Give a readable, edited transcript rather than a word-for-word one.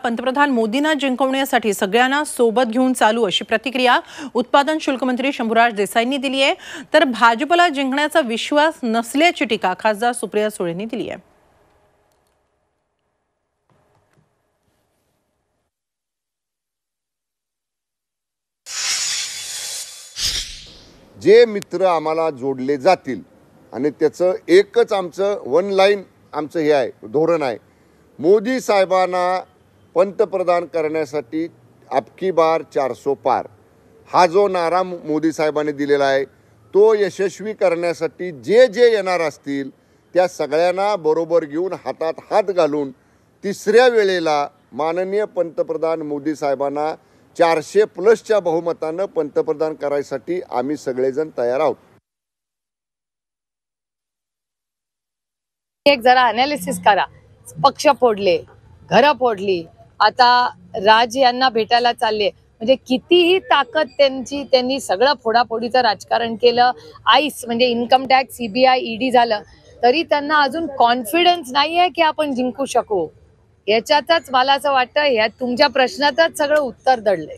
पंतप्रधान मोदींना जिंकवण्यासाठी सगळ्यांना सोबत घेऊन चालू, अशी प्रतिक्रिया उत्पादन शुल्क मंत्री शंभूराज देसाईंनी दिली आहे। तर भाजपला जिंकण्याचा विश्वास नसल्याची टीका खासदार सुप्रिया सुळेंनी दिली आहे। जे मित्र आम्हाला जोडले जातील आणि त्याचं एकच आमचं वन लाईन आमचं हे आहे, धोरण आहे, मोदी साहेबांना पंतप्रधान करण्यासाठी अबकी बार 400 पार हा जो नारा मोदी साहेबांनी दिलेला आहे तो यशस्वी करण्यासाठी जे जे येणार असतील त्या सगळ्यांना बरोबर घेऊन हातात हात घालून तिसऱ्या वेळेला माननीय पंतप्रधान मोदी साहेबांना 400+ बहुमतानं पंतप्रधान करायसाठी आम्ही सगळेजण तयार आहोत। एक जरा अनालिसिस करा, पक्ष फोडले, घर फोडली, आता राज यांना भेटायला चालले, म्हणजे कितीही ताकद त्यांनी सगळं फोडाफोडीचं राजकारण केलं, आईस म्हणजे इन्कम टॅक्स, सीबीआय, ईडी झालं, तरी त्यांना अजून कॉन्फिडन्स नाहीये की आपण जिंकू शकू। याच्यातच मला असं वाटतं या तुमच्या प्रश्नातच सगळं उत्तर दडलंय।